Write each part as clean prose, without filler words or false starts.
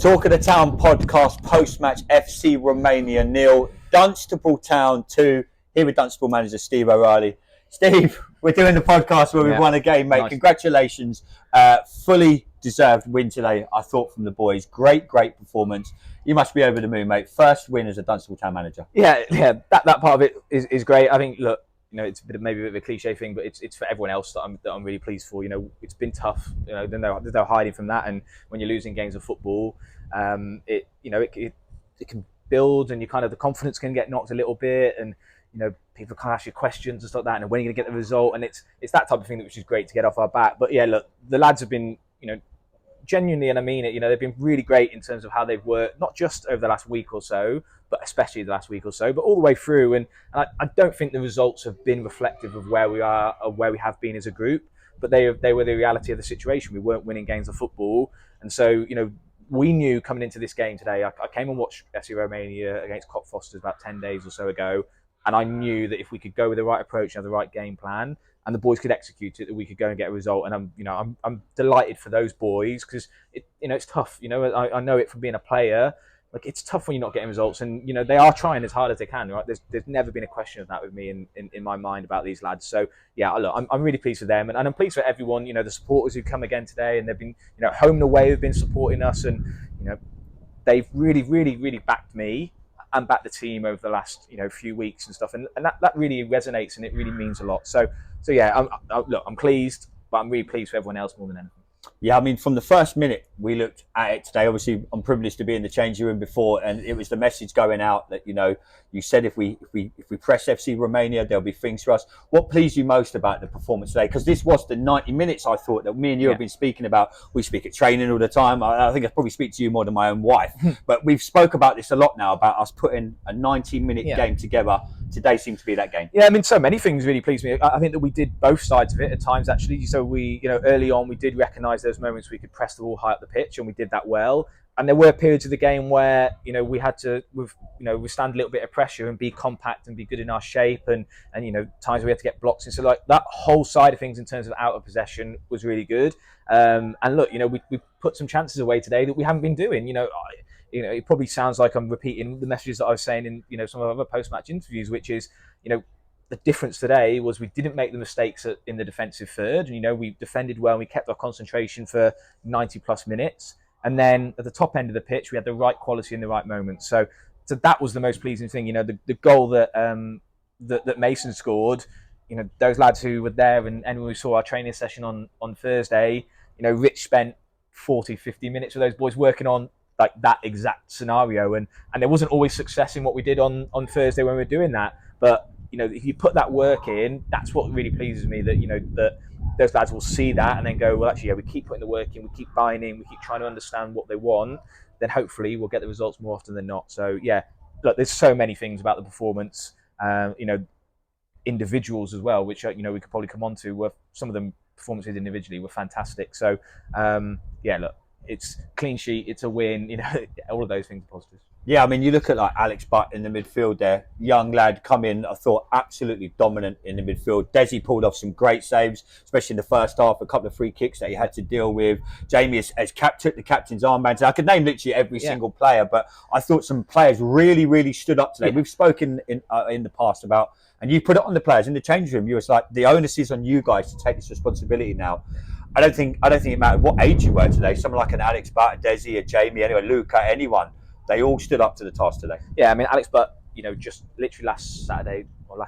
Talk of the Town podcast, post-match FC Romania 0, Dunstable Town 2. Here with Dunstable manager Steve O'Reilly. Steve, we're doing the podcast where we've won a game, mate. Nice. Congratulations. Fully deserved win today, I thought, from the boys. Great performance. You must be over the moon, mate. First win as a Dunstable Town manager. Yeah. That part of it is great. I think, look, it's maybe a bit of a cliche thing, but it's for everyone else that I'm really pleased for. It's been tough. There's no hiding from that. And when you're losing games of football, it can build, and the confidence can get knocked a little bit, and people can ask you questions and stuff like that. And when are you going to get the result? And it's that type of thing which is great to get off our back. But yeah, look, the lads have been genuinely, and I mean it, they've been really great in terms of how they've worked, not just over the last week or so, but especially the last week or so, but all the way through. And I don't think the results have been reflective of where we are or where we have been as a group, but they were the reality of the situation. We weren't winning games of football. And so, we knew coming into this game today, I came and watched FC Romania against Cockfosters about 10 days or so ago, and I knew that if we could go with the right approach and have the right game plan, and the boys could execute it, that we could go and get a result. And I'm delighted for those boys, because it's tough. I know it from being a player. Like, it's tough when you're not getting results, and they are trying as hard as they can. Right? There's never been a question of that with me in my mind about these lads. So yeah, look, I'm really pleased for them, and I'm pleased for everyone. The supporters who come again today, and they've been home and away have been supporting us, and they've really backed me and backed the team over the last few weeks and stuff, and that really resonates, and it really means a lot. So yeah, I'm pleased, but I'm really pleased for everyone else more than anything. Yeah, I mean, from the first minute we looked at it today, obviously I'm privileged to be in the changing room before, and it was the message going out that, you said if we press FC Romania, there'll be things for us. What pleased you most about the performance today? Because this was the 90 minutes, I thought, that me and you have been speaking about. We speak at training all the time. I think I probably speak to you more than my own wife. But we've spoke about this a lot now, about us putting a 90-minute game together. Today seemed to be that game. Yeah, I mean, so many things really pleased me. I think that we did both sides of it at times, actually. So we, early on, we did recognise those moments we could press the ball high up the pitch, and we did that well. And there were periods of the game where, we had to, withstand a little bit of pressure and be compact and be good in our shape, and times we had to get blocks. And so, like, that whole side of things in terms of out of possession was really good. And look, we put some chances away today that we haven't been doing. It probably sounds like I'm repeating the messages that I was saying in some of our other post-match interviews, which is, the difference today was we didn't make the mistakes in the defensive third, and we defended well, and we kept our concentration for 90 plus minutes. And then at the top end of the pitch, we had the right quality in the right moments. So that was the most pleasing thing. The goal that Mason scored. Those lads who were there, and when we saw our training session on Thursday, Rich spent 40, 50 minutes with those boys working on like that exact scenario, and there wasn't always success in what we did on Thursday when we were doing that. But if you put that work in, that's what really pleases me. That that those lads will see that and then go, well, actually, we keep putting the work in, we keep buying in, we keep trying to understand what they want. Then hopefully we'll get the results more often than not. So yeah, look, there's so many things about the performance. Individuals as well, which we could probably come on to. Were some of them performances individually were fantastic. So yeah, look. It's clean sheet, it's a win, all of those things are positives. Yeah, I mean, you look at like Alex Butt in the midfield there, young lad come in, I thought absolutely dominant in the midfield. Desi pulled off some great saves, especially in the first half, a couple of free kicks that he had to deal with. Jamie has took the captain's armband. I could name literally every single player, but I thought some players really stood up today. We've spoken in the past about, and you put it on the players in the change room. You was like, the onus is on you guys to take this responsibility now. I don't think it mattered what age you were today. Someone like an Alex Butt, a Desi, a Jamie, anyway, Luca, anyone. They all stood up to the task today. Yeah, I mean, Alex Butt, just literally last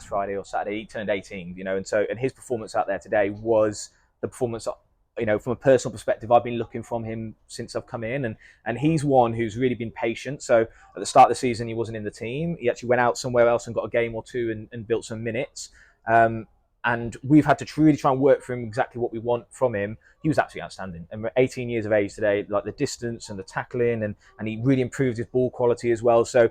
Friday or Saturday, he turned 18, and his performance out there today was the performance, from a personal perspective, I've been looking from him since I've come in, and he's one who's really been patient. So at the start of the season, he wasn't in the team. He actually went out somewhere else and got a game or two and built some minutes. And we've had to really try and work for him exactly what we want from him. He was absolutely outstanding. And we're 18 years of age today, like the distance and the tackling, and he really improved his ball quality as well. So,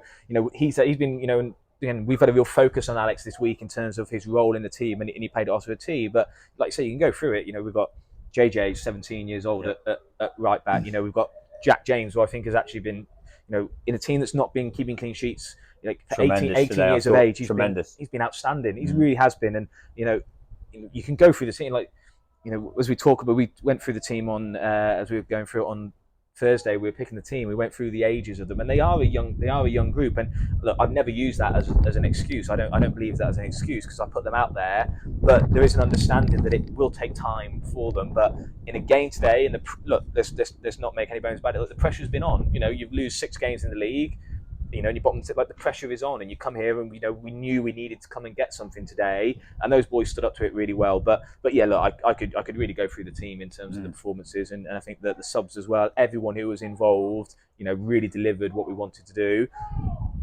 he's been, again, we've had a real focus on Alex this week in terms of his role in the team, and he played it off to a T. But like you say, you can go through it. We've got JJ, 17 years old at right back. We've got Jack James, who I think has actually been, in a team that's not been keeping clean sheets, for 18 years of age, he's been outstanding. He really has been. And, you can go through the team, as we talk about, we went through the team as we were going through it on Thursday we were picking the team. We went through the ages of them, and they are a young group. And look, I've never used that as an excuse. I don't believe that as an excuse because I put them out there. But there is an understanding that it will take time for them. But in a game today, look, let's not make any bones about it. Look, the pressure's been on. You lose 6 games in the league. And your bottom tip, like the pressure is on, and you come here, and we knew we needed to come and get something today, and those boys stood up to it really well. But yeah, look, I could really go through the team in terms of the performances, and I think that the subs as well, everyone who was involved, really delivered what we wanted to do.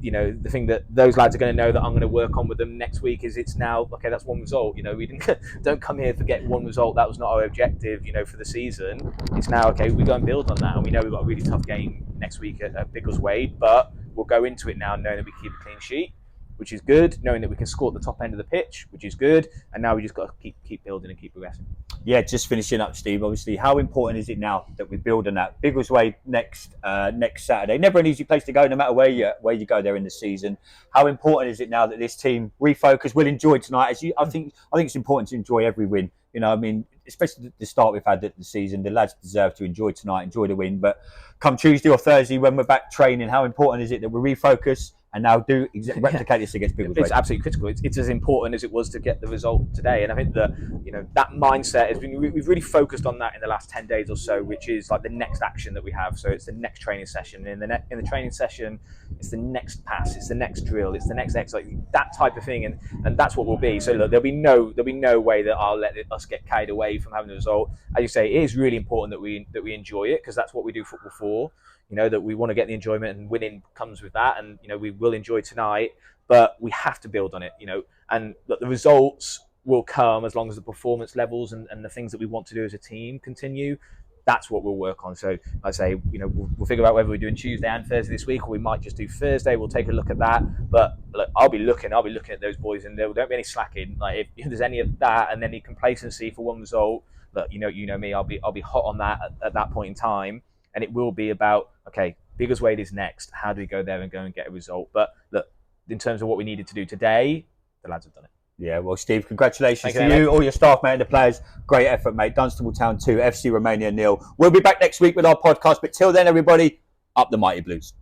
The thing that those lads are going to know that I'm going to work on with them next week is it's now okay. That's one result. We don't come here to get one result. That was not our objective. For the season, it's now okay. We go and build on that, and we know we've got a really tough game next week at Biggleswade, but we'll go into it now knowing that we keep a clean sheet, which is good. Knowing that we can score at the top end of the pitch, which is good, and now we just got to keep building and keep progressing. Yeah, just finishing up, Steve. Obviously, how important is it now that we build on that? Biggleswade next Saturday. Never an easy place to go, no matter where you go there in the season. How important is it now that this team refocus? Will enjoy tonight. I think it's important to enjoy every win. Especially the start we've had the season. The lads deserve to enjoy tonight, enjoy the win. But come Tuesday or Thursday when we're back training, how important is it that we refocus and now replicate this against Biggleswade? It's absolutely critical. It's as important as it was to get the result today. And I think that that mindset has been. We've really focused on that in the last 10 days or so, which is like the next action that we have. So it's the next training session. In the training session, it's the next pass, it's the next drill, it's the next exercise, that type of thing, and that's what we'll be. So look, there'll be no way that I'll let us get carried away from having the result. As you say, it is really important that we enjoy it, because that's what we do football for. That we want to get the enjoyment, and winning comes with that, and we will enjoy tonight, but we have to build on it. And look, the results will come as long as the performance levels and the things that we want to do as a team continue. That's what we'll work on. So I say, we'll figure out whether we're doing Tuesday and Thursday this week, or we might just do Thursday. We'll take a look at that. But look, I'll be looking at those boys, and there won't be any slacking. Like if there's any of that and any complacency for one result, look, you know me, I'll be hot on that at that point in time. And it will be about, okay, Biggleswade is next. How do we go there and go and get a result? But look, in terms of what we needed to do today, the lads have done it. Yeah, well, Steve, congratulations to you, all your staff, mate, and the players. Great effort, mate. Dunstable Town 2, FC Romania 0. We'll be back next week with our podcast. But till then, everybody, up the Mighty Blues.